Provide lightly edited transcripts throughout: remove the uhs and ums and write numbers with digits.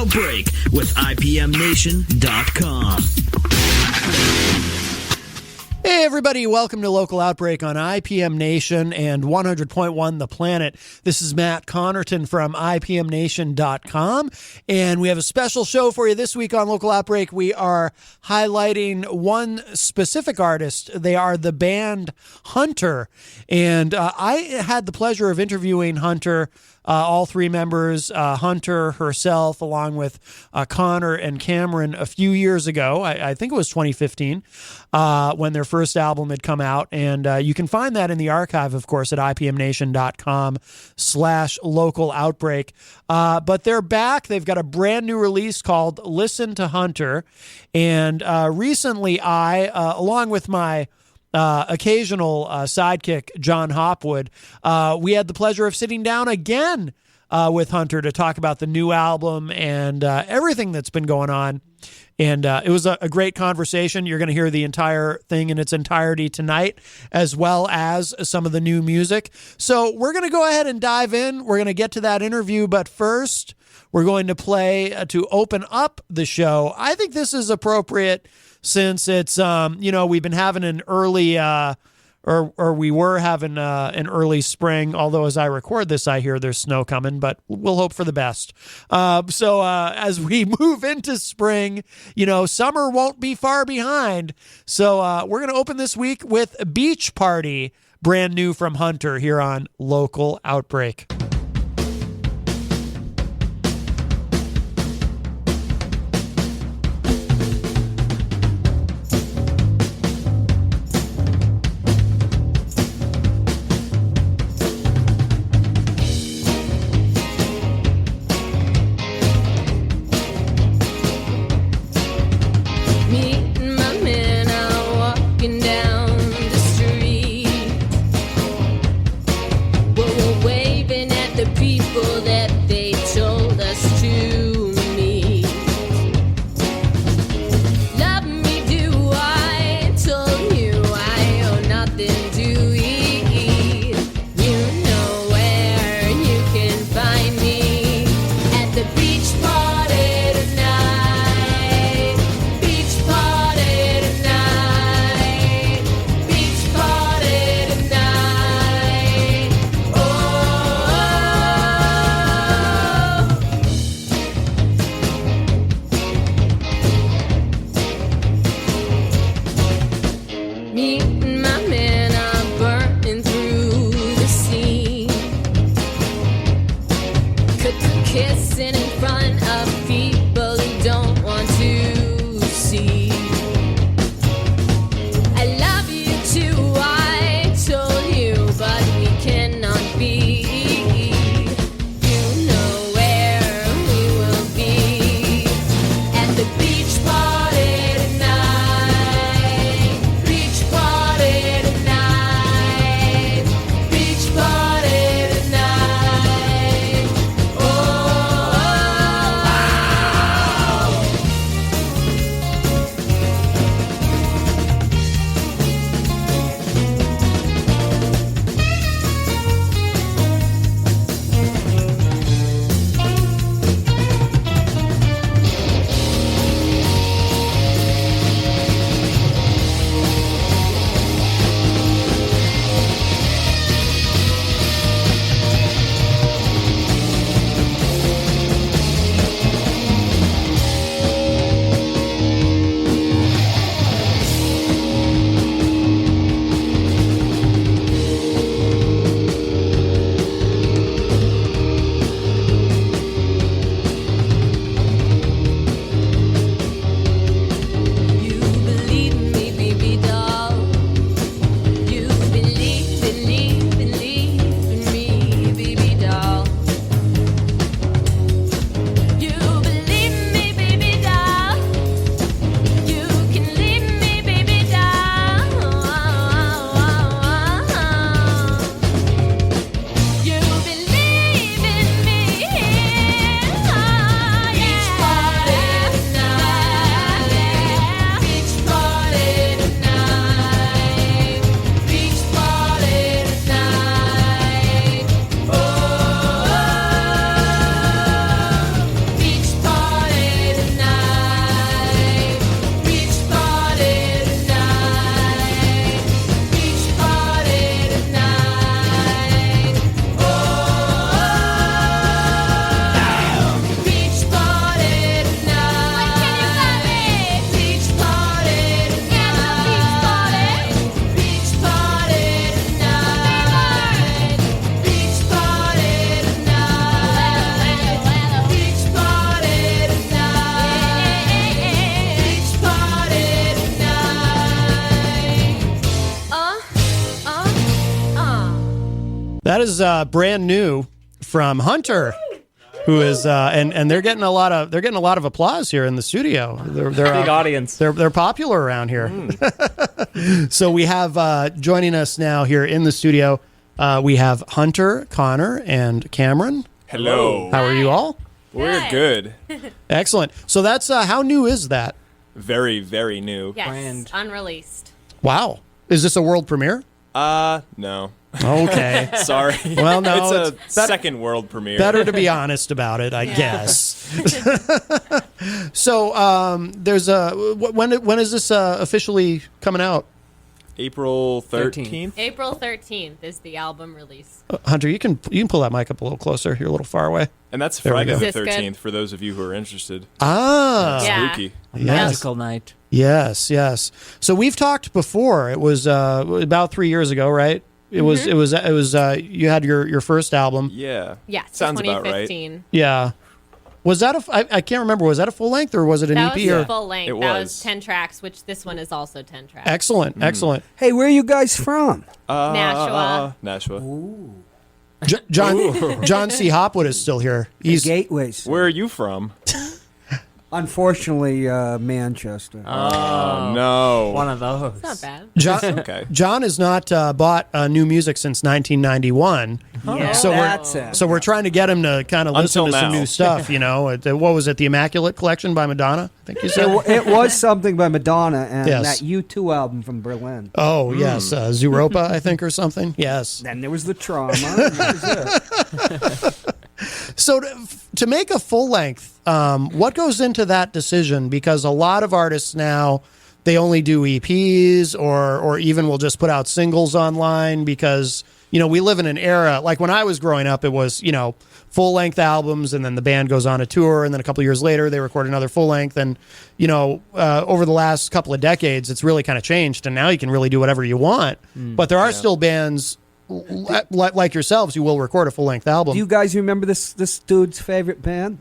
Outbreak with IPMNation.com. Hey everybody, welcome to Local Outbreak on IPM Nation and 100.1 The Planet. This is Matt Connerton from IPMNation.com, and we have a special show for you this week on Local Outbreak. We are highlighting one specific artist. They are the band Hunter, and I had the pleasure of interviewing Hunter, all three members, Hunter herself, along with Connor and Cameron a few years ago. I think it was 2015 when their first album had come out. And you can find that in the archive, of course, at IPMNation.com/local outbreak. But they're back. They've got a brand new release called Listen to Hunter. And recently along with my occasional sidekick, John Hopwood, we had the pleasure of sitting down again with Hunter to talk about the new album and everything that's been going on. And it was a great conversation. You're going to hear the entire thing in its entirety tonight, as well as some of the new music. So we're going to go ahead and dive in. We're going to get to that interview. But first, we're going to play to open up the show. I think this is appropriate since it's, we've been having an early, or we were having an early spring, although as I record this, I hear there's snow coming, but we'll hope for the best. So as we move into spring, summer won't be far behind. So we're going to open this week with Beach Party, brand new from Hunter here on Local Outbreak. that is brand new from Hunter, who is and they're getting a lot of applause here in the studio. They're big audience. They're popular around here. So we have joining us now here in the studio. We have Hunter, Connor, and Cameron. Hello. How are you all? We're good. Excellent. So that's how new is that? Very, very new. Yes, Brand. unreleased. Wow. Is this a world premiere? No. Okay. Sorry. Well, no, it's a second world premiere. Better to be honest about it, I guess. So, there's when is this officially coming out? April 13th. April 13th is the album release. Hunter, you can pull that mic up a little closer. You're a little far away. And that's There we Friday go. the Is this good? 13th for those of you who are interested. Ah. Yeah. Spooky. Yes. Magical night. Yes. So we've talked before. It was about 3 years ago, right? It was you had your first album. Yeah. Yeah, Sounds about right. 2015. Yeah. Was that I can't remember. Was that a full length or was it an That EP? was Or? a full length. It That was. was 10 tracks, which this one is also 10 tracks. Excellent. Hey, where are you guys from? Nashua. Nashua. John C. Hopwood is still here. He's Gateways. Where are you from? Unfortunately, Manchester. Oh, No. one of those. It's not bad. John. Okay. John has not bought new music since 1991. Yeah, So that's we're it. so we're trying to get him to kind of listen Until to some now. new stuff. You know, what was it? The Immaculate Collection by Madonna. I think you said. It was something by Madonna and Yes. that U2 album from Berlin. Oh yes, Zooropa, I think, or something. Yes. Then there was the trauma. That was it. So to make a full length, what goes into that decision? Because a lot of artists now, they only do EPs or even will just put out singles online because, we live in an era, like when I was growing up, it was, full length albums and then the band goes on a tour and then a couple of years later they record another full length. And, over the last couple of decades, it's really kind of changed and now you can really do whatever you want. But there are still bands like yourselves who will record a full length album. Do you guys remember this dude's favorite band?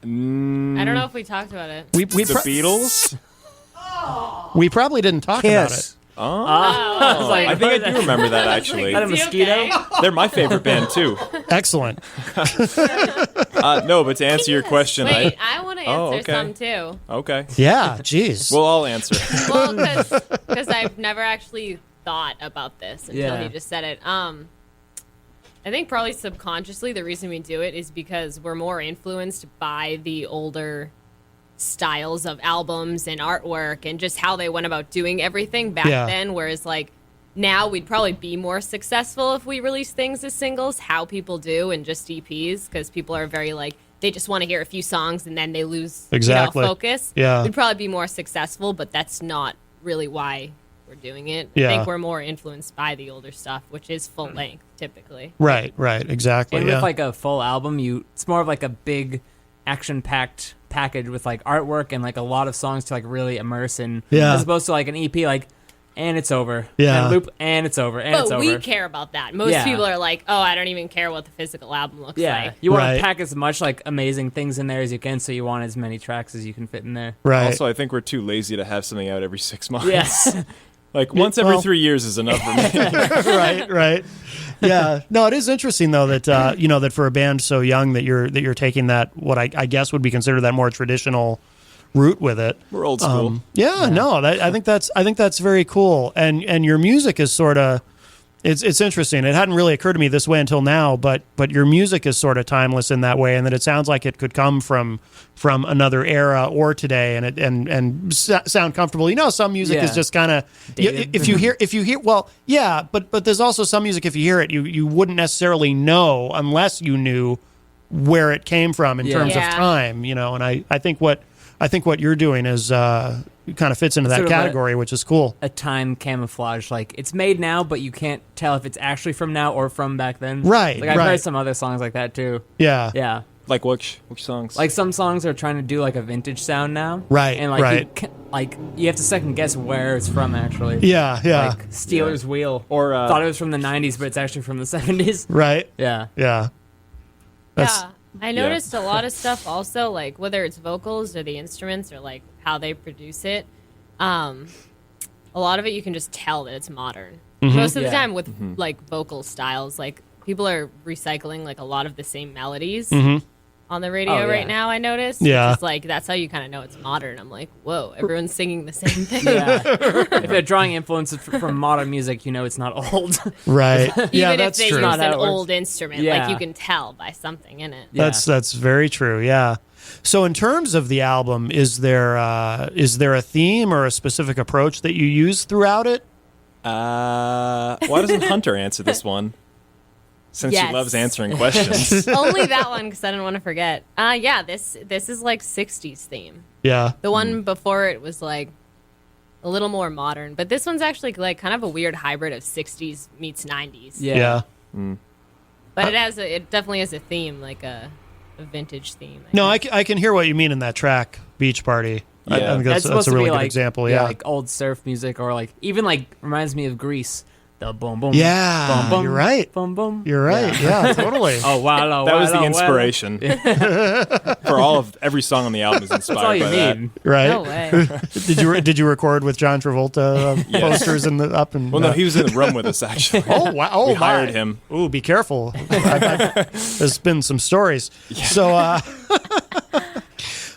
I don't know if we talked about it. we The Beatles? We probably didn't talk about it. Kiss. Oh. I was like, I think I do remember that, actually. Got a mosquito? Okay. They're my favorite band, too. Excellent. No, but to answer your question, Wait, I want to Oh, answer okay. some too. Okay. Yeah, jeez. Well, I'll answer. Well, because I've never actually thought about this until Yeah. he just said it. I think probably subconsciously the reason we do it is because we're more influenced by the older styles of albums and artwork and just how they went about doing everything back Yeah. then. Whereas like now we'd probably be more successful if we release things as singles, how people do, and just EPs, because people are very like, they just want to hear a few songs and then they lose Exactly. focus. Yeah. We'd probably be more successful, but that's not really why we're doing it. Yeah. I think we're more influenced by the older stuff, which is full length typically. Right, exactly. And yeah. with like a full album, it's more of like a big action-packed package with like artwork and like a lot of songs to like really immerse in. Yeah. As opposed to like an EP, like, and it's over. Yeah. And loop, and it's over, and it's But over. we care about that. Most Yeah. people are like, oh, I don't even care what the physical album looks Yeah. like. You want Right. to pack as much like amazing things in there as you can, so you want as many tracks as you can fit in there. right. Also, I think we're too lazy to have something out every 6 months. Yes. Like, once every well- 3 years is enough for me. right. Yeah. No, it is interesting though that that for a band so young that you're taking that what I guess would be considered that more traditional route with it. We're old school. I think that's very cool. And your music is sort of it's interesting. It hadn't really occurred to me this way until now, but your music is sort of timeless in that way, and that it sounds like it could come from another era or today, and sound comfortable. Some music is Yeah. just kind of Dated. if you hear well, yeah, but there's also some music if you hear it, you wouldn't necessarily know unless you knew where it came from in Yeah. terms of Yeah. time. And I think what you're doing is kind of fits into that Sort of category, which is cool. A time camouflage, like it's made now, but you can't tell if it's actually from now or from back then. Right, Like I've right. heard some other songs like that too. Yeah. Yeah. Like, which songs? Like some songs are trying to do like a vintage sound now. Right, And like right. you have to second guess where it's from actually. Yeah. Like Steelers Wheel. Or, thought it was from the 90s, but it's actually from the 70s. Right. Yeah. Yeah. That's, Yeah. I noticed a lot of stuff also, like whether it's vocals or the instruments or like how they produce it. A lot of it you can just tell that it's modern. Most of the Yeah. time with like vocal styles, like people are recycling like a lot of the same melodies Mm-hmm. on the radio Oh, yeah. right now. I noticed. Yeah. It's like that's how you kind of know it's modern. I'm like, whoa, everyone's singing the same thing. Yeah. If they're drawing influences from modern music, you know it's not old. Right. Even yeah, if that's they true. use Not how an it works. old instrument, Yeah. like you can tell by something in it. Yeah. That's very true. Yeah. So in terms of the album, is there a theme or a specific approach that you use throughout it? Why doesn't Hunter answer this one? Since Yes. she loves answering questions. Only that one because I didn't want to forget. Yeah, this is like '60s theme. Yeah. The one before it was like a little more modern, but this one's actually like kind of a weird hybrid of '60s meets '90s. Yeah. But it definitely has a theme, like a vintage theme. No, guess. I can hear what you mean in that track, Beach Party. I Yeah. think That's that's supposed a to really be good like example. Yeah. like old surf music, or like even like reminds me of Grease. The boom boom. Yeah, boom, boom, you're right. Boom boom. You're right. Yeah, totally. Oh wow, That was the inspiration for every song on the album is That's all inspired you by that. need. Right. No way. Did you record with John Travolta Yes. posters in the up and? Well, no, he was in the room with us actually. Oh wow! Oh we my. hired him. Ooh, be careful. There's been some stories. So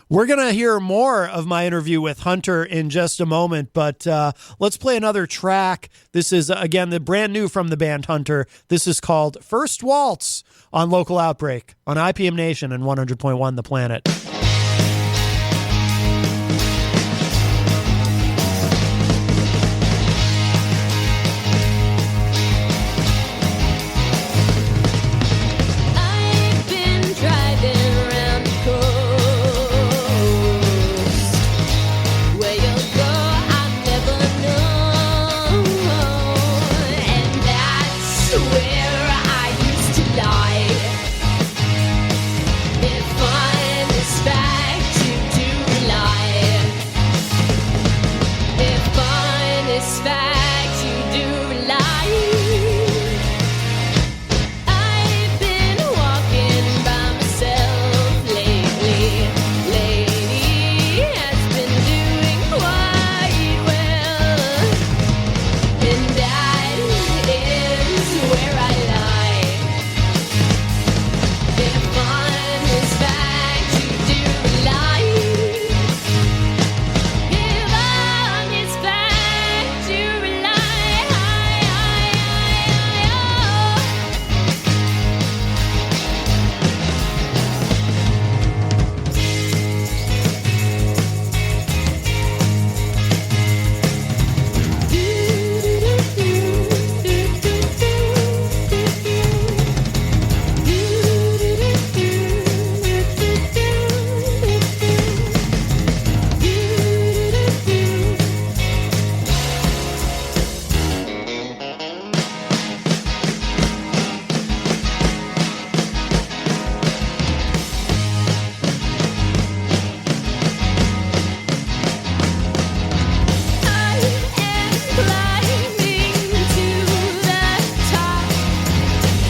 we're going to hear more of my interview with Hunter in just a moment, but let's play another track. This is, again, the brand new from the band Hunter. This is called First Waltz on Local Outbreak on IPM Nation and 100.1 The Planet. I've been driving around the coast. Where you'll go, I'll never know. And that's where I used to lie. If fun is fact, you do lie. If fun is fact, you do lie. I've been walking by myself lately. Lady has been doing quite well, and that is where I lie. If fun is fact, you do lie. If fun is fact, you lie. I am climbing to the top.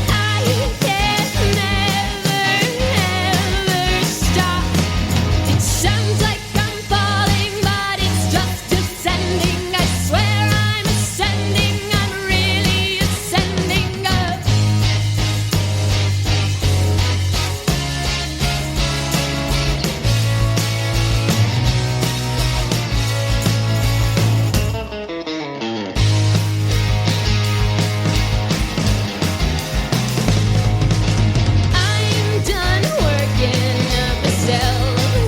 I can never, ever stop. It sounds like I'm falling, but it's just descending. I swear I'm ascending. I'm really ascending up. I'm done working up a cell,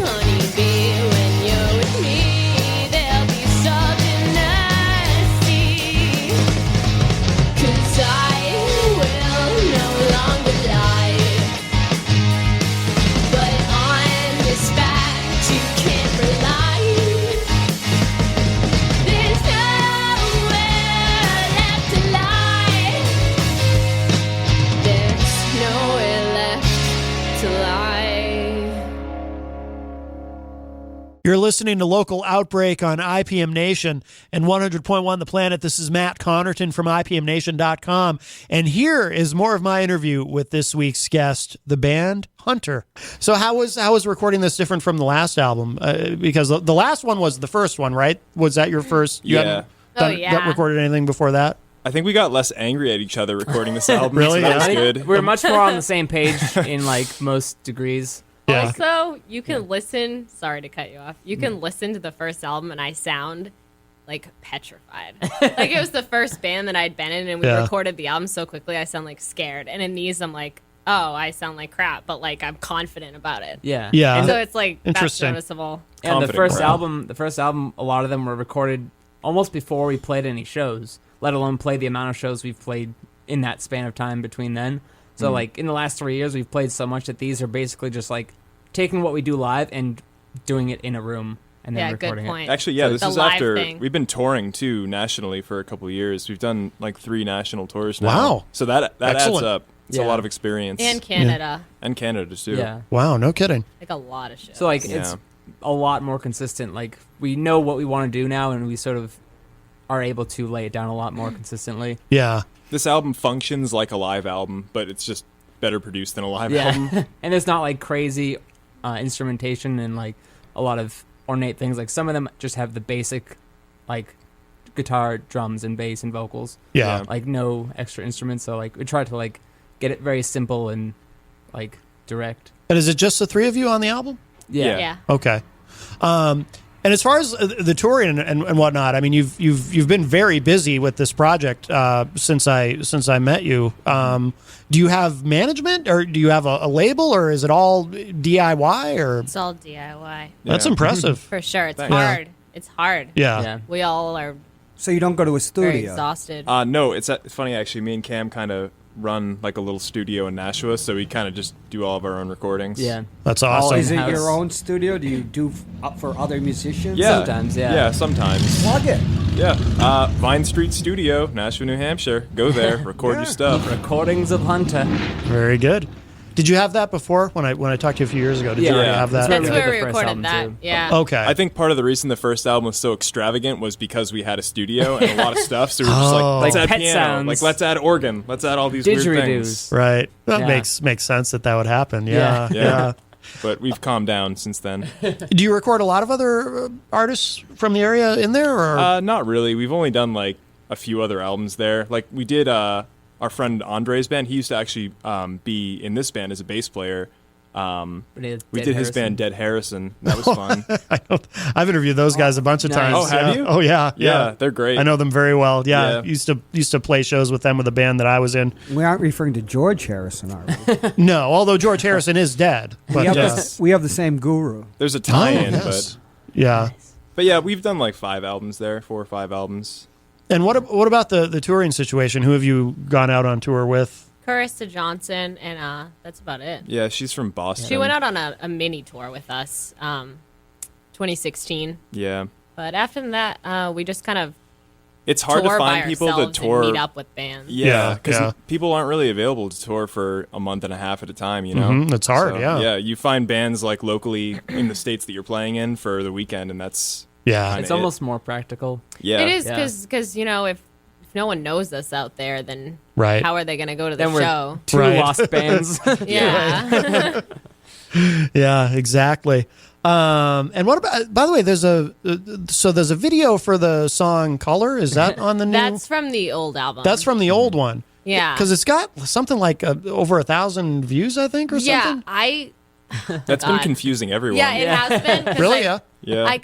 honeybee. When you're with me, there'll be something nasty. 'Cause I will no longer lie. But on this fact, you can't rely. There's nowhere left to lie. There's nowhere left to lie. You're listening to Local Outbreak on IPM Nation and 100.1 The Planet. This is Matt Connerton from IPMNation.com. And here is more of my interview with this week's guest, the band Hunter. So how was recording this different from the last album? Because the last one was the first one, right? Was that your first? You Yeah. hadn't Oh, yeah. recorded anything before that? I think we got less angry at each other recording this album. Really? So that Yeah. was I think good. we're much more on the same page in like most degrees. Yeah. Also, you can listen. Sorry to cut you off. You can listen to the first album, and I sound like petrified. Like it was the first band that I'd been in, and we Yeah. recorded the album so quickly. I sound like scared, and in these, I'm like, oh, I sound like crap, but like I'm confident about it. Yeah. Yeah. And so it's like that's Interesting. noticeable. And the Confident first crowd. album, a lot of them were recorded almost before we played any shows, let alone play the amount of shows we've played in that span of time between then. So like in the last 3 years, we've played so much that these are basically just like taking what we do live and doing it in a room and then Yeah, recording good point. Actually, yeah, So this the is live after thing. we've been touring too nationally for a couple of years. We've done like 3 national tours now. Wow. So that adds Excellent. up. It's Yeah. a lot of experience. And Canada, And Canada too. it. Yeah. Wow, no kidding. like a lot of shit. So like Yeah. it's a lot more consistent. Like we know what we want to do now, and we sort of are able to lay it down a lot more consistently. Yeah. This album functions like a live album, but it's just better produced than a live Yeah, album. and it's not like crazy instrumentation and like a lot of ornate things. Like some of them just have the basic, like guitar, drums, and bass and vocals. Yeah. Yeah. Like no extra instruments. So like we try to like get it very simple and like direct. And is it just the 3 of you on the album? Yeah. yeah. Okay. And as far as the touring and whatnot, I mean, you've been very busy with this project since I met you. Do you have management, or do you have a label, or is it all DIY? Or It's all DIY that's Yeah. impressive. for sure. It's Thanks. hard. It's hard. Yeah. Yeah. We all are So you don't go to a very studio. exhausted. No, it's funny actually. Me and Cam kind of run like a little studio in Nashua, so we kind of just do all of our own recordings. Yeah. That's All awesome. Is it in-house. your own studio? Do you do up for other musicians? Yeah. Sometimes, yeah. Yeah, sometimes. Plug it. Yeah. Vine Street Studio, Nashua, New Hampshire. Go there, record your stuff. Recordings of Hunter. Very good. Did you have that before when I talked to you a few years ago? Did you Yeah. already have that? That's That's we where did we the first recorded album, that. too. Yeah. Okay. I think part of the reason the first album was so extravagant was because we had a studio and a lot of stuff. So we were just Oh. like, let's Like add pet piano, sounds. like let's add organ, let's add all these weird things. Didgeridoos. Right. That Yeah. makes sense that would happen. Yeah. Yeah. Yeah. But we've calmed down since then. Do you record a lot of other artists from the area in there, or? Not really. We've only done like a few other albums there. Like we did our friend Andre's band. He used to actually be in this band as a bass player. We did his band Dead Harrison. That was fun. I've interviewed those guys a bunch of Nice. times. Oh, have yeah. you? Oh yeah, Yeah, they're great. I know them very well. Yeah, Yeah. used to play shows with them with the band that I was in. We aren't referring to George Harrison, are we? No, although George Harrison is dead. But we have the same guru. There's a tie-in, Oh, yes. Yeah. but yeah, we've done like 5 albums there, 4 or 5 albums. And what about the touring situation? Who have you gone out on tour with? Carissa Johnson, and that's about it. Yeah, she's from Boston. She went out on a mini tour with us, 2016. Yeah, But after that, we just kind of it's hard tour to by find people to ourselves tour. and meet up with bands. Yeah, because Yeah. people aren't really available to tour for a month and a half at a time. You know, Mhm, it's hard, So, yeah. Yeah, you find bands like locally in the states that you're playing in for the weekend, and that's Yeah. It's it. almost more practical. yeah. It is Yeah. because you know if no one knows us out there, then Right. how are they going to go to the Then we're show? two Right. lost bands. Yeah. Yeah, exactly. And what about? By the way, there's a video for the song "Color." Is that on the new? That's from the old album. That's from the old one. Yeah. because it's got something like over 1,000 views, I think, or yeah. something. That's been God. confusing everyone. Yeah, it has been. 'cause Really? Yeah. Yeah.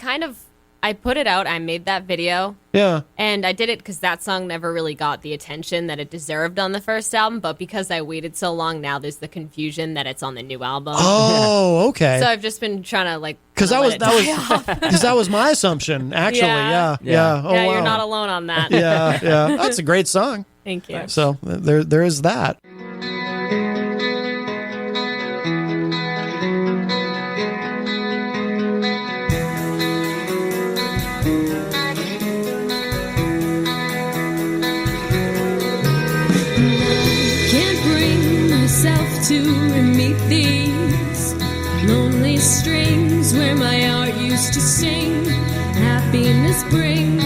I put it out. I made that video. Yeah. And I did it because that song never really got the attention that it deserved on the first album. But because I waited so long, now there's the confusion that it's on the new album. Oh, okay. So I've just been trying to like. Because kinda that let it die off. because that was my assumption. Actually, yeah. Yeah. Oh, yeah, wow. you're not alone on that. Yeah, yeah. That's a great song. Thank you. So there is that. Can't bring myself to meet these lonely strings where my heart used to sing. Happiness bring,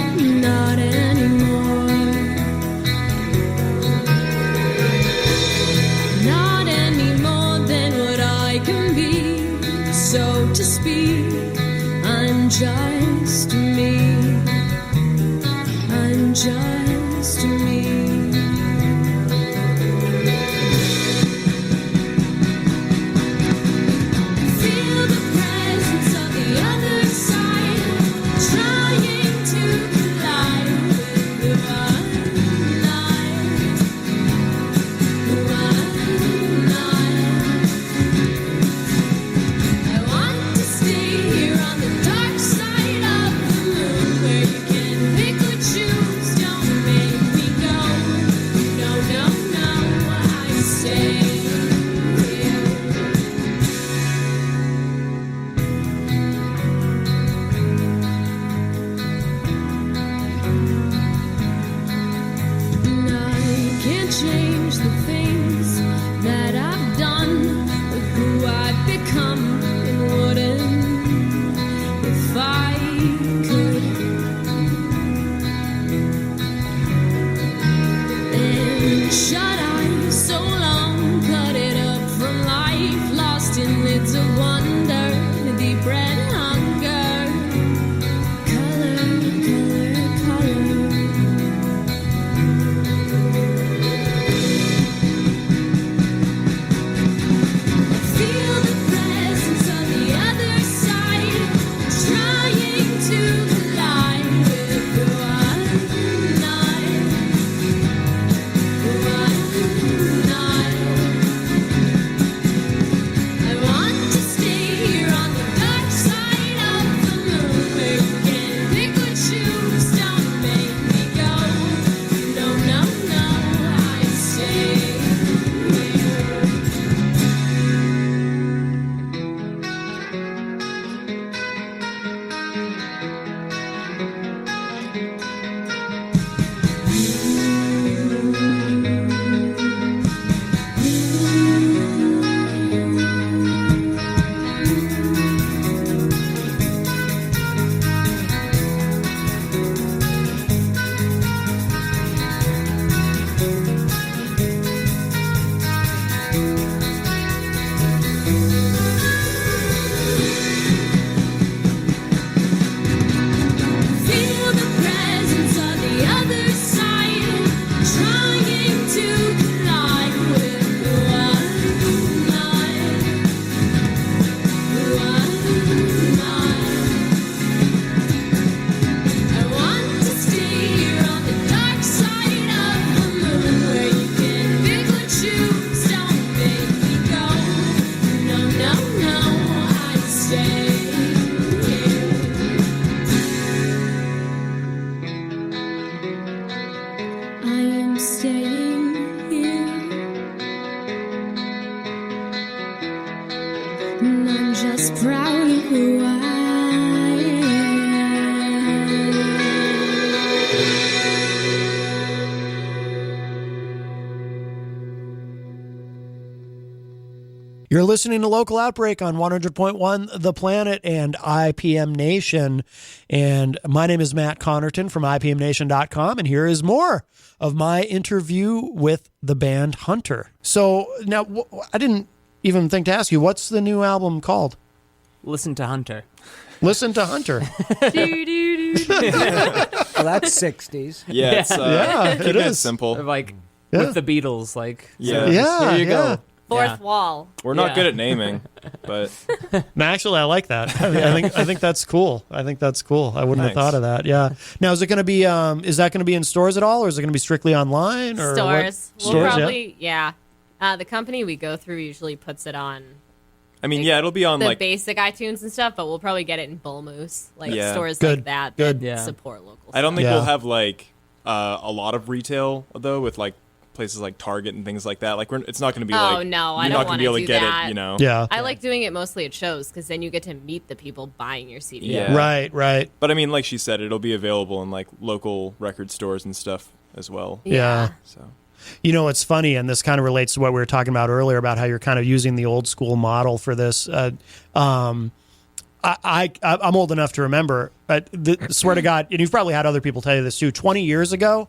not anymore. Not any more than what I can be. So to speak, I'm just me. I'm just me. could. And shut eyes so long, cut it up from life, lost in lids of wonder, deep red hunger. Color, color, color. Feel the presence of the other side, trying to collide with the one night. I want to stay here on the dark side of the moon, where you can pick or choose, don't make me go. No, no, no, I stay here. Feel the presence of the other side, trying to collide with the one night. I want to stay here on the dark side of the moon, where you can pick or choose, don't make me go. No, no, no, I stay here. I am staying here, and I'm just proud of who I am. You're listening to Local Outbreak on 100.1 The Planet and IPM Nation. And my name is Matt Connerton from IPMNation.com. And here is more of my interview with the band Hunter. So now, I didn't even think to ask you, what's the new album called? Listen to Hunter. Listen to Hunter. Well, that's 60s. Yeah, it's, Yeah, keep it is. simple. Like Yeah. with the Beatles, like Yeah. Yeah, here you yeah. go. Fourth Yeah. wall. We're not Yeah. good at naming, but No, actually, I like that. I think that's cool. I think that's cool. I wouldn't have Thanks. thought of that. Yeah. Now, is it going to be? Is that going to be in stores at all, or is it going to be strictly online? Or Stores. what? We'll Stores, probably, yeah. The company we go through usually puts it on I mean, yeah, it'll be on the like basic iTunes and stuff, but we'll probably get it in Bull Moose, like Yeah. stores Good, like that good. that Yeah. support local. I don't think Yeah. we'll have like a lot of retail though with like places like Target and things like that. Like it's not going to be Oh, like no, I you're don't not gonna wanna be able to do get that. it, you know. Yeah. I like doing it mostly at shows because then you get to meet the people buying your CD. Yeah. Right. Right. But I mean, like she said, it'll be available in like local record stores and stuff as well. Yeah. So You know, it's funny, and this kind of relates to what we were talking about earlier about how you're kind of using the old school model for this. I'm old enough to remember, but swear to God, and you've probably had other people tell you this too. 20 years ago,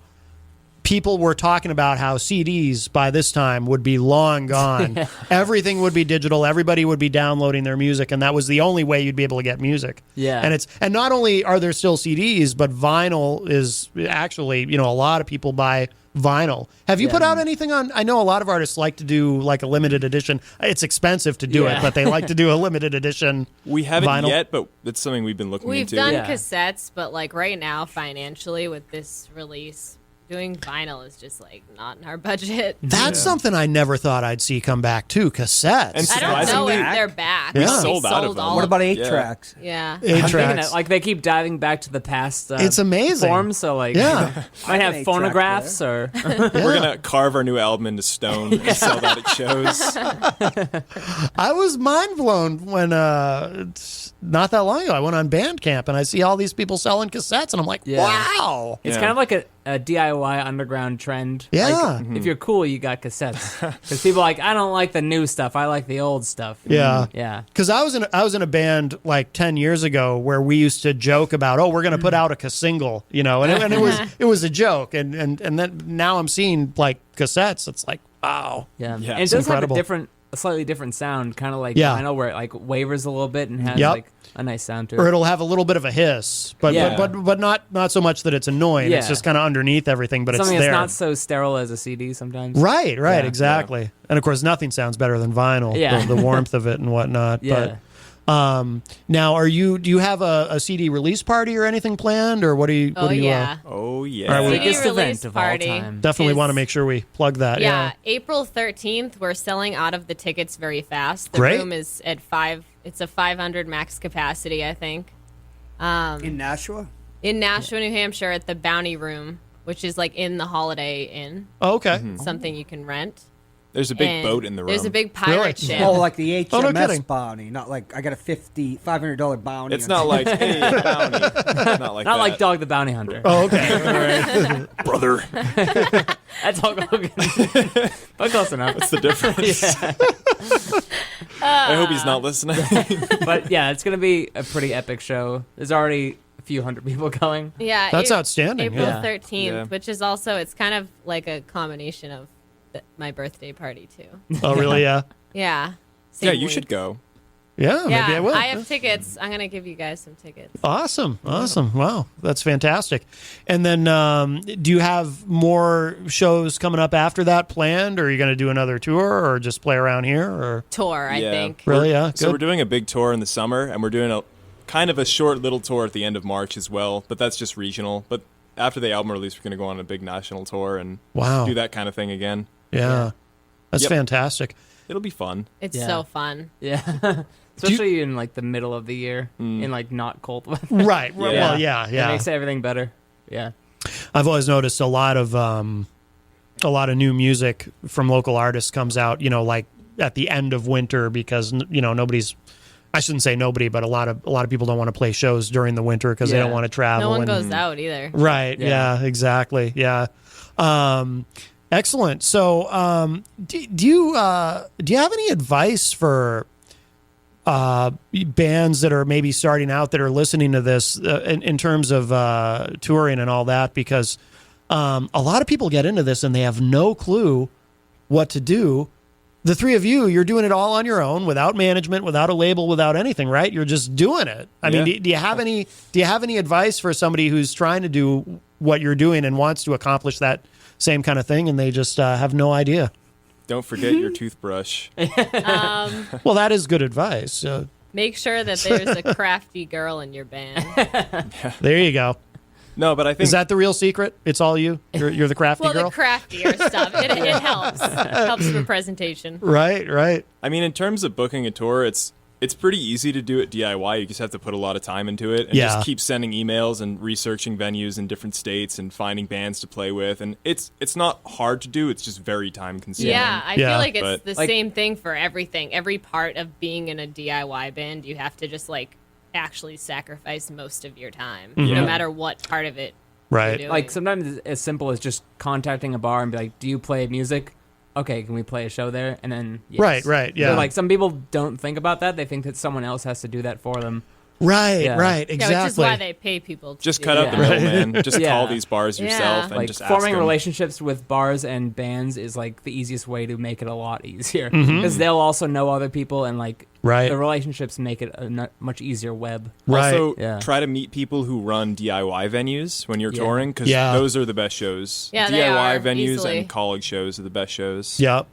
people were talking about how CDs by this time would be long gone. Everything would be digital. Everybody would be downloading their music, and that was the only way you'd be able to get music. Yeah. And not only are there still CDs, but vinyl is actually, you know, a lot of people buy vinyl. Have you put out anything on? I know a lot of artists like to do like a limited edition. It's expensive to do it, but they like to do a limited edition. we haven't vinyl. yet, but it's something we've been looking We've into. done Yeah. cassettes, but like right now, financially, with this release, doing vinyl is just like not in our budget. That's something I never thought I'd see come back too. Cassettes. And I don't know surprisingly- if they're back. We sold out of them. all What about them. 8 Yeah. tracks? Yeah. Eight I'm thinking tracks. that, like they keep diving back to the past. It's amazing. Forms, so like Yeah. might an have 8-track phonographs or We're gonna carve our new album into stone and sell that at shows. I was mind blown when it's not that long ago I went on Bandcamp and I see all these people selling cassettes and I'm like, Yeah. wow. it's Yeah. kind of like a DIY DIY underground trend. Yeah. Like, if you're cool, you got cassettes. Because people are like, I don't like the new stuff. I like the old stuff. Yeah. Yeah. Because I was in a band like 10 years ago where we used to joke about, we're going to put out a single, and it was a joke, and then now I'm seeing like cassettes. It's like, wow. Yeah. Yeah. And it It's does incredible. have a slightly different sound, kind of like Yeah. vinyl, where it like wavers a little bit and has Yep. like a nice sound to it. Or it'll have a little bit of a hiss, but Yeah. but not so much that it's annoying. It's Yeah. just kind of underneath everything, but Something it's there. that's not so sterile as a CD sometimes. Right, Yeah. exactly. And of course, nothing sounds better than vinyl. Yeah. The warmth of it and whatnot. Yeah. But now, do you have a CD release party or anything planned, or what do you? Oh what do you, yeah. Oh yeah. All right, we- Biggest CD event release of all party. time. Definitely is- want to make sure we plug that. Yeah, April 13th. We're selling out of the tickets very fast. The Great. room is at 5. It's a 500 max capacity, I think. In Nashua? In Nashua, New Hampshire, at the Bounty Room, which is like in the Holiday Inn. Oh, okay. Something you can rent. There's a big And boat in the room. There's a big pirate Really? ship. Oh, like the Oh, no HMS kidding. bounty. Not like I got a $500 bounty. It's or not something. like hey, bounty. Not like Not that. like Dog the Bounty Hunter. Oh, okay. brother. That's Hulk Hogan. But close enough. What's the difference? I hope he's not listening. But yeah, it's going to be a pretty epic show. There's already a few hundred people going. Yeah, That's outstanding, April yeah. 13th, Yeah. which is also it's kind of like a combination of my birthday party too. Oh, really? Yeah. Yeah. yeah, Same you week. should go. Yeah. Yeah, Maybe I will. have tickets. I'm gonna give you guys some tickets. Awesome. Wow, that's fantastic. And then, do you have more shows coming up after that planned, or are you going to do another tour, or just play around here, or Tour, I Yeah. think. really? Yeah. So we're Good. doing a big tour in the summer, and we're doing a kind of a short little tour at the end of March as well. But that's just regional. But after the album release, we're going to go on a big national tour and Wow. do that kind of thing again. Yeah. That's Yep. fantastic. It'll be fun. It's Yeah. so fun. Yeah. Especially in like the middle of the year, in like not cold weather. Right. Yeah. Well, yeah. It makes everything better. Yeah. I've always noticed a lot of new music from local artists comes out, like at the end of winter because nobody's. I shouldn't say nobody, but a lot of people don't want to play shows during the winter because they Yeah. don't want to travel. No one and, goes out either. Right. Yeah. Yeah. Exactly. Yeah. Excellent. So, do you have any advice for bands that are maybe starting out that are listening to this in terms of touring and all that? Because a lot of people get into this and they have no clue what to do. The three of you, you're doing it all on your own, without management, without a label, without anything, right? You're just doing it. I mean, Yeah. do you have any advice for somebody who's trying to do what you're doing and wants to accomplish that same kind of thing, and they just have no idea? Don't forget your toothbrush. Well, that is good advice. Make sure that there's a crafty girl in your band. There you go. No, but I think Is that the real secret? It's all you. You're the crafty Well, girl. the craftier stuff. It helps. Helps for presentation. Right. I mean, in terms of booking a tour, it's pretty easy to do it DIY. You just have to put a lot of time into it and Yeah. just keep sending emails and researching venues in different states and finding bands to play with. And it's not hard to do. It's just very time consuming. Yeah, I Yeah. feel like it's But, the like- same thing for everything. Every part of being in a DIY band, you have to just like actually sacrifice most of your time, Mm-hmm. no matter what part of it. Right. you're doing. Like sometimes it's as simple as just contacting a bar and be like, "Do you play music? Okay, can we play a show there?" And then yes. Right, yeah. So, like some people don't think about that. They think that someone else has to do that for them. Right. Yeah. Right. Yeah, Exactly. which is why they pay people to Just do cut out the Yeah. middleman. Just Yeah. call these bars Yeah. yourself and Like just ask forming them. relationships with bars and bands is like the easiest way to make it a lot easier Mm-hmm. because they'll also know other people and like Right. the relationships make it a much easier web. Right. Also, Yeah. try to meet people who run DIY venues when you're Yeah. touring because Yeah. those are the best shows. Yeah, they DIY are, venues easily. and college shows are the best shows. Yep.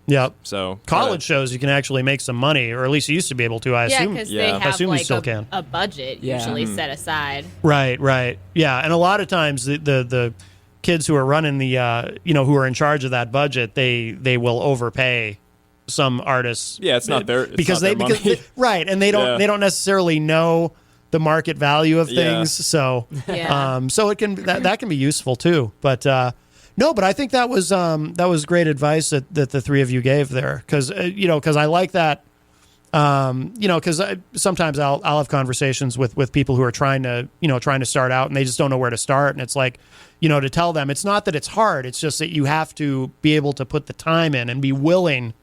So College shows, you can actually make some money, or at least you used to be able to. I Yeah, assume. because Yeah. they I have assume you like still can. a budget Yeah. usually set aside. Right. Yeah, and a lot of times the kids who are running the who are in charge of that budget, they will overpay some artists. Yeah, it's not their it's because not they their because money. right, and they Yeah. don't necessarily know the market value of Yeah. things. So Yeah. so it can that can be useful too. But no, but I think that was great advice that the three of you gave there because because I like that. Because sometimes I'll have conversations with people who are trying to start out, and they just don't know where to start. And it's like, to tell them, it's not that it's hard. It's just that you have to be able to put the time in and be willing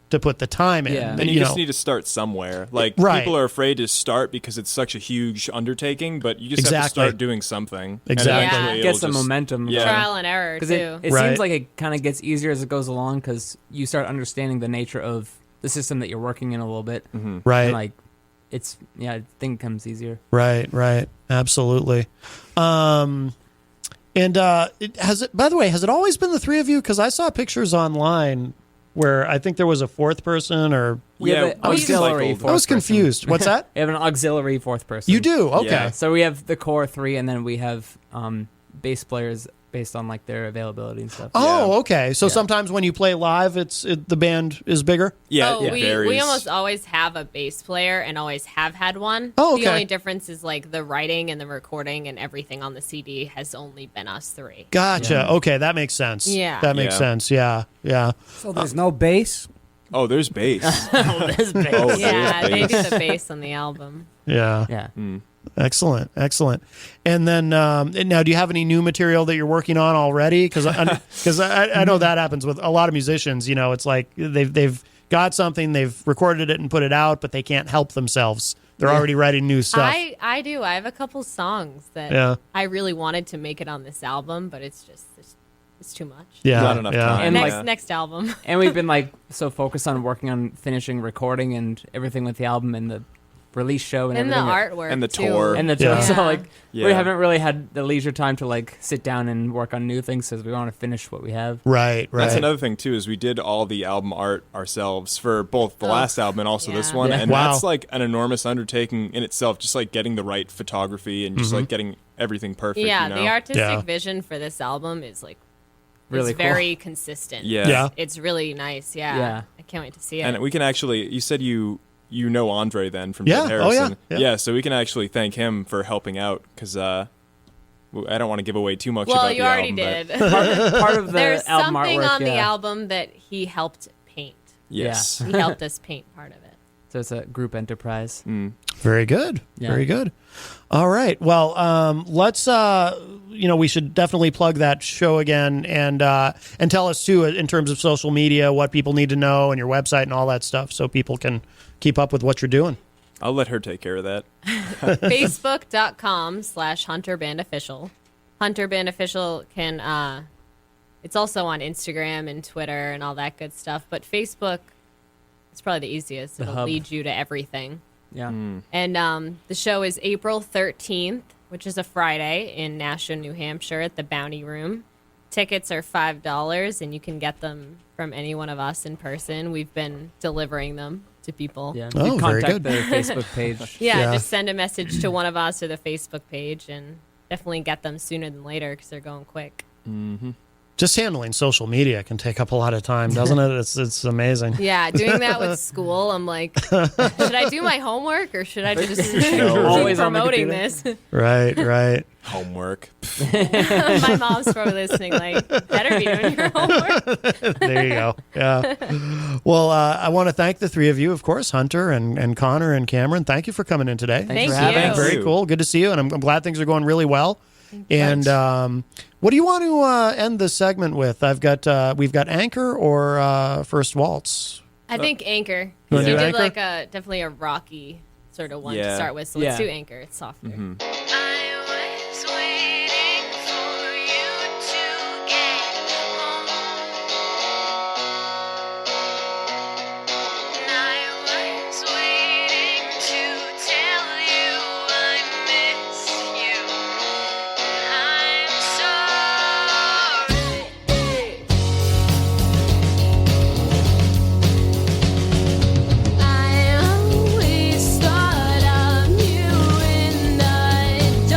to put the time in. Yeah. And you just need to start somewhere. Like, Right. people are afraid to start because it's such a huge undertaking, but you just have to Exactly. start doing something. And Exactly. eventually Yeah. Get it'll some just- momentum. Yeah. Trial and error Because too. it Right. seems like it kind of gets easier as it goes along because you start understanding the nature of the system that you're working in a little bit. Right. And like, I think it comes easier. Right. Absolutely. By the way, has it always been the three of you? Because I saw pictures online where I think there was a fourth person, or We have Yeah, an we auxiliary cycled. fourth I was person. confused. What's that? We have an auxiliary fourth person. You do? Okay. Yeah. So we have the core three, and then we have bass players based on like their availability and stuff. Oh, okay. So Yeah. sometimes when you play live, the band is bigger. Yeah, it we varies. almost always have a bass player and always have had one. Oh, okay. The only difference is like the writing and the recording and everything on the CD has only been us three. Gotcha. Okay, that makes sense. Yeah. That makes Yeah. sense. Yeah. So there's no bass. Oh, there's bass. This bass. Oh, Yeah, there's they do bass. the bass on the album. Yeah. Yeah. Excellent. And then now, do you have any new material that you're working on already? Because I know that happens with a lot of musicians. It's like they've got something, they've recorded it and put it out, but they can't help themselves. They're already writing new stuff. I do. I have a couple songs that Yeah. I really wanted to make it on this album, but it's too much. Yeah. Not enough time. And Next like- next album. And we've been like so focused on working on finishing recording and everything with the album and the release show and And the everything. artwork And the too. tour. And the tour. Yeah. So like we Yeah. haven't really had the leisure time to like sit down and work on new things because we want to finish what we have. Right. That's another thing too, is we did all the album art ourselves for both the last album and also this yeah. one. Yeah. And Wow. that's like an enormous undertaking in itself, just like getting the right photography and just like getting everything perfect. Yeah, you know? the artistic Yeah. vision for this album is like Really it's cool. very consistent. Yeah. Yeah. It's really nice. Yeah. Yeah. I can't wait to see it. And we can actually, you said you know Andre then from Yeah. Dead Oh, yeah. Harrison. Yeah. So we can actually thank him for helping out because I don't want to give away too much well, about you the already album. did. Part of the There's album something artwork, on the yeah. album that he helped paint. Yes. He helped us paint part of it. So it's a group enterprise. Very good. Yeah. Very good. All right. Well, let's. We should definitely plug that show again and tell us too in terms of social media what people need to know and your website and all that stuff, so people can keep up with what you're doing. I'll let her take care of that. Facebook.com/HunterBandOfficial. Hunter Band Official can. It's also on Instagram and Twitter and all that good stuff. But Facebook is probably the easiest. The It'll hub. lead you to everything. Yeah. And the show is April 13th, which is a Friday in Nashua, New Hampshire at the Bounty Room. Tickets are $5, and you can get them from any one of us in person. We've been delivering them to people. Yeah. Oh, You very contact good. the Facebook page. Yeah, just send a message to one of us or the Facebook page, and definitely get them sooner than later because they're going quick. Just handling social media can take up a lot of time, doesn't it? It's amazing. Yeah, doing that with school, I'm like, should I do my homework or should I just No. Always keep on the promoting computer. this? Right. Homework. My mom's probably listening, like, better be doing your homework. There you go. Yeah. Well, I want to thank the three of you, of course, Hunter and Connor and Cameron. Thank you for coming in today. Thanks Thank for having you. us. Very you. cool. Good to see you, and I'm glad things are going really well. And what do you want to end this segment with? We've got Anchor or First Waltz. I think Anchor. You 'Cause wanna you do did Anchor? like definitely a rocky sort of one to Yeah. start with. So let's Yeah. do Anchor. It's softer. I was waiting for you to get home. And I was waiting to tell you I miss you. And I'm sorry. I always thought of you in the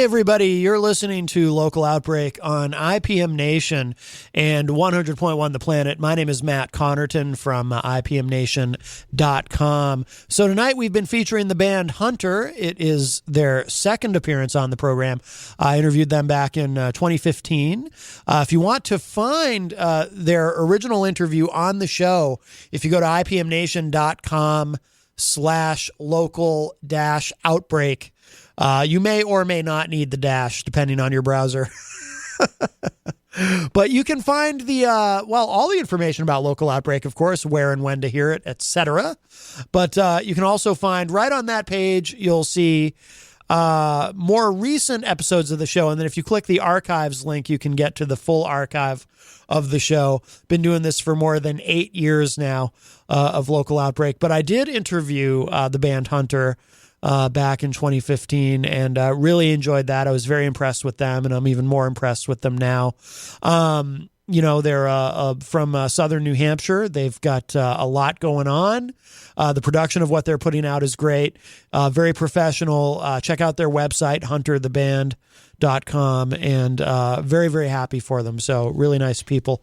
Hey, everybody, you're listening to Local Outbreak on IPM Nation and 100.1 The Planet. My name is Matt Connerton from IPMNation.com. So tonight we've been featuring the band Hunter. It is their second appearance on the program. I interviewed them back in 2015. If you want to find their original interview on the show, if you go to IPMNation.com/local-outbreak, you may or may not need the dash, depending on your browser. But you can find the, all the information about Local Outbreak, of course, where and when to hear it, etc. But you can also find right on that page, you'll see more recent episodes of the show. And then if you click the archives link, you can get to the full archive of the show. Been doing this for more than 8 years now of Local Outbreak. But I did interview the band Hunter back in 2015 and really enjoyed that. I was very impressed with them, and I'm even more impressed with them now. They're from southern New Hampshire. They've got a lot going on. The production of what they're putting out is great, very professional. Check out their website, huntertheband.com, and very, very happy for them. So really nice people.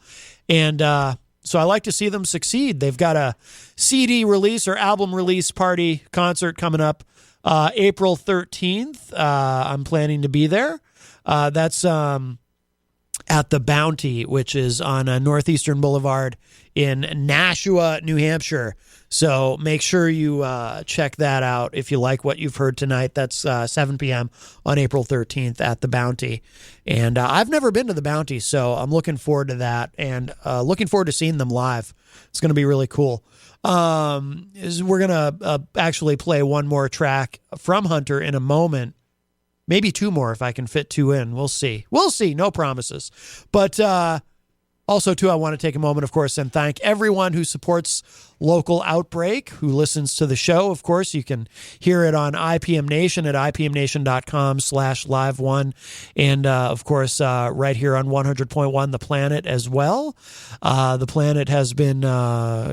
And so I like to see them succeed. They've got a CD release or album release party concert coming up April 13th. I'm planning to be there. That's at the Bounty, which is on Northeastern Boulevard in Nashua, New Hampshire. So make sure you check that out if you like what you've heard tonight. That's 7 p.m. on April 13th at the Bounty. And I've never been to the Bounty, so I'm looking forward to that and looking forward to seeing them live. It's going to be really cool. We're going to actually play one more track from Hunter in a moment. Maybe two more if I can fit two in. We'll see. No promises. But also, too, I want to take a moment, of course, and thank everyone who supports Local Outbreak, who listens to the show. Of course, you can hear it on IPM Nation at IPMNation.com/live1. And, of course, right here on 100.1 The Planet as well. The Planet has been,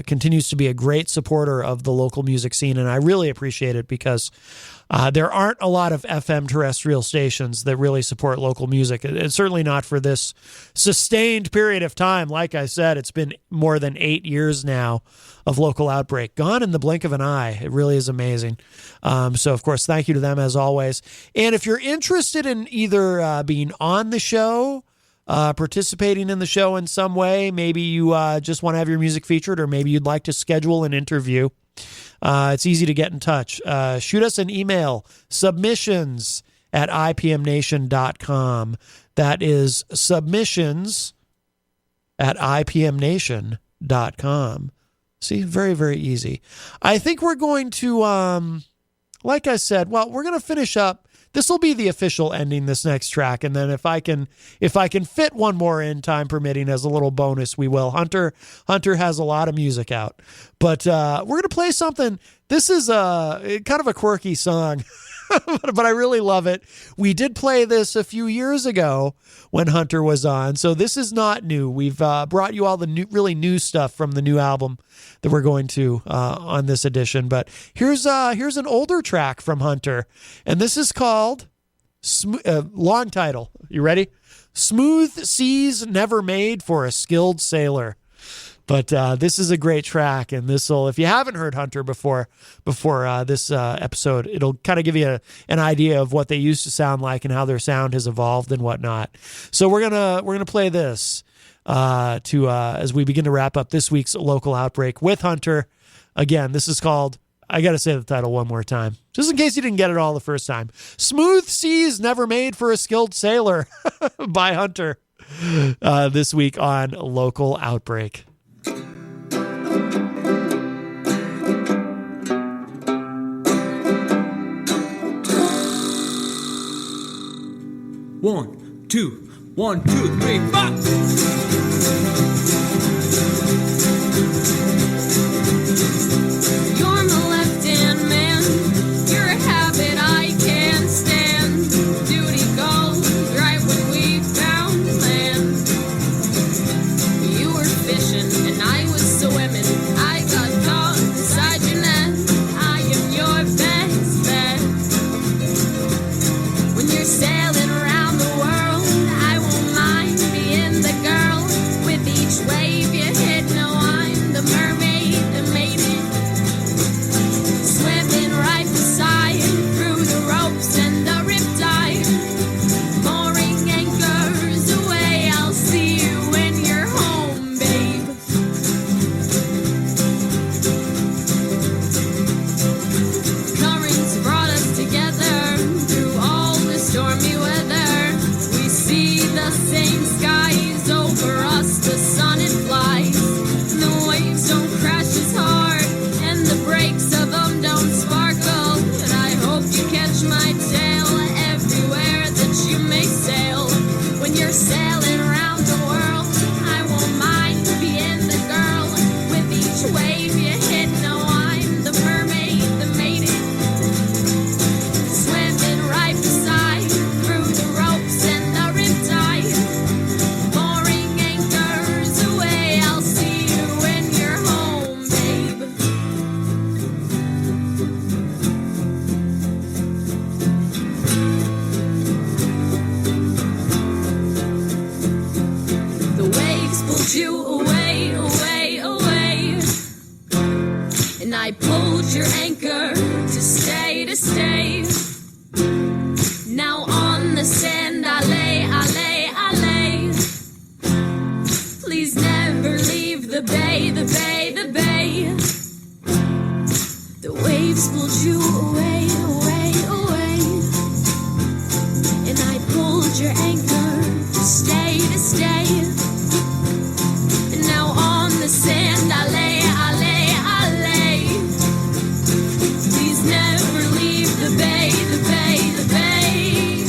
continues to be a great supporter of the local music scene, and I really appreciate it because there aren't a lot of FM terrestrial stations that really support local music. It's certainly not for this sustained period of time. Like I said, it's been more than 8 years now of Local Outbreak. Gone in the blink of an eye. It really is amazing. So, of course, thank you to them as always. And if you're interested in either being on the show, participating in the show in some way, maybe you just want to have your music featured, or maybe you'd like to schedule an interview, it's easy to get in touch. Shoot us an email, submissions at IPMNation.com. That is submissions at IPMNation.com. See, very, very easy. I think we're going to, like I said, we're going to finish up. This will be the official ending, this next track. And then if I can fit one more in, time permitting, as a little bonus, we will. Hunter has a lot of music out, but we're going to play something. This is kind of a quirky song, but I really love it. We did play this a few years ago when Hunter was on. So this is not new. We've brought you all the really new stuff from the new album that we're going to on this edition. But here's an older track from Hunter, and this is called long title. You ready? Smooth Seas Never Made for a Skilled Sailor. But this is a great track, and if you haven't heard Hunter before this episode, it'll kind of give you an idea of what they used to sound like and how their sound has evolved and whatnot. So we're gonna play this as we begin to wrap up this week's Local Outbreak with Hunter. Again, this is called, I got to say the title one more time, just in case you didn't get it all the first time. Smooth Seas Never Made for a Skilled Sailor by Hunter this week on Local Outbreak. 1, 2, 1, 2, 3, 4. You're my left-hand man. You're a habit I can't stand. Duty calls right when we found land. You were fishing and I was swimming. I got caught inside your net. I am your best bet. When you're sailing I pulled your anchor to stay, to stay. Now on the sand I lay, I lay, I lay. Please never leave the bay, the bay, the bay. The waves pulled you away, away, away. And I pulled your anchor to stay, to stay. And now on the sand I lay, I lay, I lay. Please never leave the bay, the bay, the bay.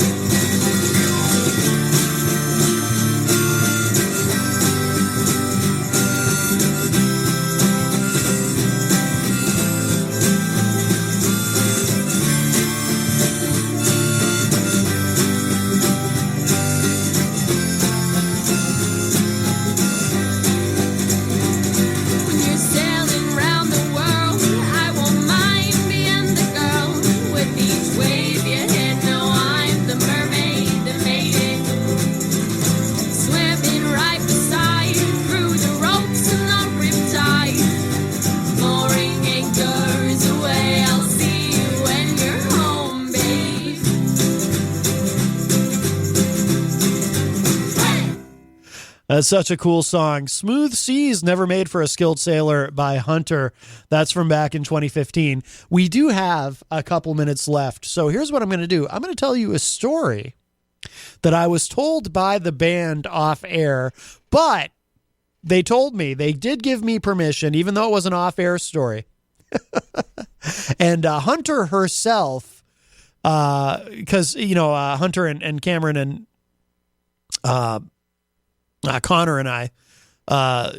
When you're sailing round the world, I won't mind being the girl. With each wave you hit, no, I'm the mermaid that made it. Swimming right beside, through the ropes and the riptide. Mooring anchors away, I'll see you when you're home, babe. Hey! That's such a cool song. Smooth Seas, Never Made for a Skilled Sailor by Hunter. That's from back in 2015. We do have a couple minutes left. So here's what I'm going to do. I'm going to tell you a story that I was told by the band off air, but they told me, they did give me permission, even though it was an off air story. And Hunter herself, because, Hunter and Cameron and Connor and I,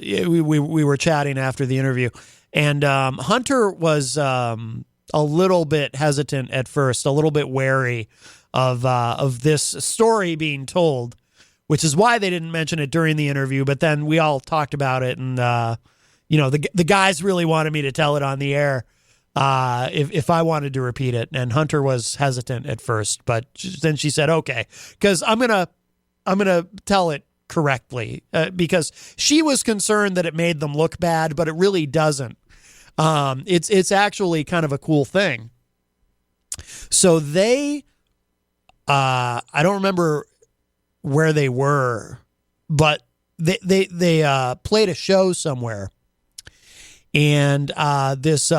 we were chatting after the interview, and Hunter was a little bit hesitant at first, a little bit wary of this story being told, which is why they didn't mention it during the interview. But then we all talked about it, and the guys really wanted me to tell it on the air if I wanted to repeat it, and Hunter was hesitant at first, but then she said okay, because I'm gonna tell it correctly, because she was concerned that it made them look bad, but it really doesn't. It's actually kind of a cool thing. So they, I don't remember where they were, but they played a show somewhere, and this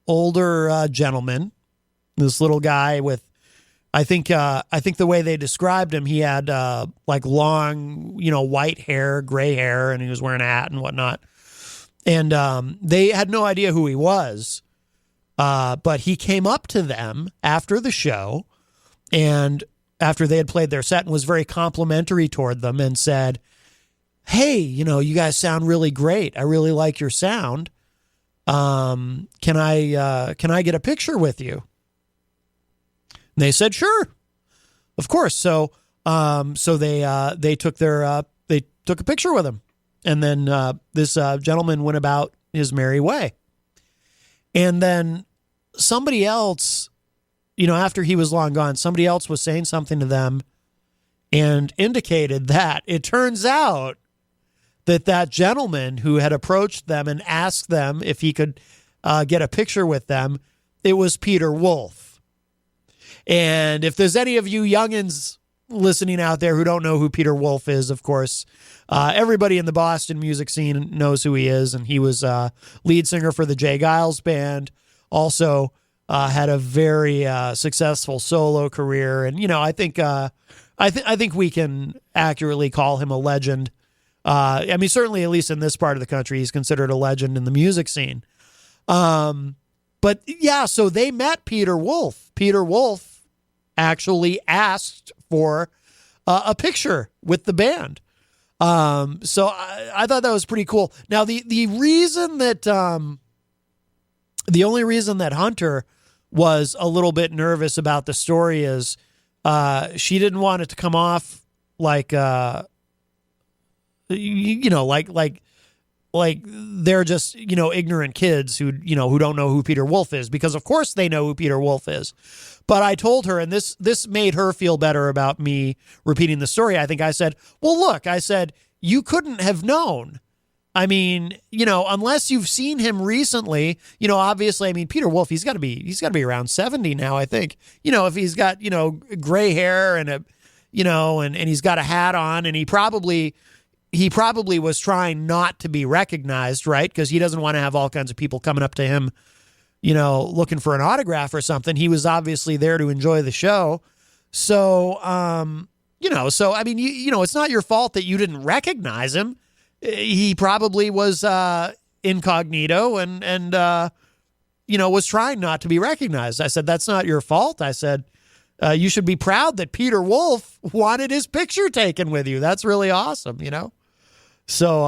older gentleman, this little guy with, I think the way they described him, he had like long, white hair, gray hair, and he was wearing a hat and whatnot. And they had no idea who he was, but he came up to them after the show, and after they had played their set, and was very complimentary toward them and said, "Hey, you guys sound really great. I really like your sound. Can I get a picture with you?" And they said, "Sure, of course." So they took a picture with him, and then this gentleman went about his merry way. And then somebody else, after he was long gone, somebody else was saying something to them, and indicated that it turns out that gentleman who had approached them and asked them if he could get a picture with them, it was Peter Wolf. And if there's any of you youngins listening out there who don't know who Peter Wolf is, of course, everybody in the Boston music scene knows who he is. And he was lead singer for the Jay Giles Band. Also had a very successful solo career. And, I think we can accurately call him a legend. Certainly, at least in this part of the country, he's considered a legend in the music scene. But yeah, so they met Peter Wolf. Peter Wolf actually asked for a picture with the band. So I thought that was pretty cool. Now, the only reason that Hunter was a little bit nervous about the story is she didn't want it to come off like like they're just, ignorant kids who don't know who Peter Wolf is, because of course they know who Peter Wolf is. But I told her, and this made her feel better about me repeating the story. I think I said, well, look, you couldn't have known I mean, unless you've seen him recently, obviously, I mean, Peter Wolf, he's got to be around 70 now, I think. If he's got, gray hair and and he's got a hat on, and he probably was trying not to be recognized, right? Because he doesn't want to have all kinds of people coming up to him, looking for an autograph or something. He was obviously there to enjoy the show. So, so I mean, it's not your fault that you didn't recognize him. He probably was incognito and was trying not to be recognized. I said, that's not your fault. I said, you should be proud that Peter Wolf wanted his picture taken with you. That's really awesome, So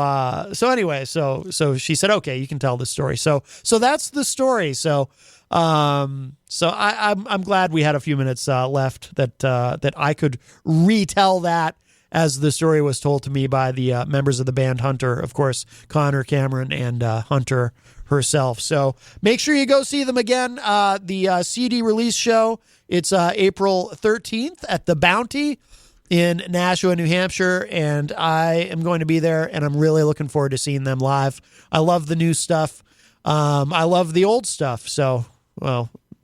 anyway, so she said, okay, you can tell the story. So that's the story. So I'm glad we had a few minutes left that I could retell that as the story was told to me by the members of the band Hunter, of course, Connor, Cameron, and Hunter herself. So make sure you go see them again. The CD release show, it's April 13th at the Bounty in Nashua, New Hampshire, and I am going to be there, and I'm really looking forward to seeing them live. I love the new stuff. I love the old stuff. So,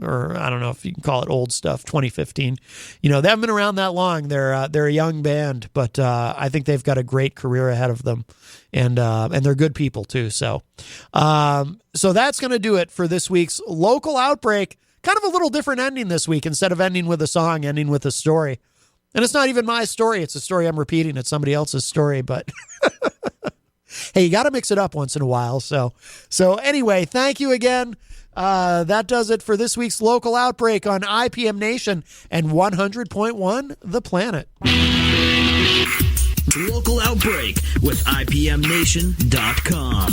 or I don't know if you can call it old stuff, 2015. They haven't been around that long. They're a young band, but I think they've got a great career ahead of them, and they're good people too. So that's going to do it for this week's Local Outbreak. Kind of a little different ending this week. Instead of ending with a song, ending with a story. And it's not even my story. It's a story I'm repeating. It's somebody else's story, but hey, you got to mix it up once in a while. So anyway, thank you again. That does it for this week's Local Outbreak on IPM Nation and 100.1 The Planet. Local Outbreak with IPMNation.com.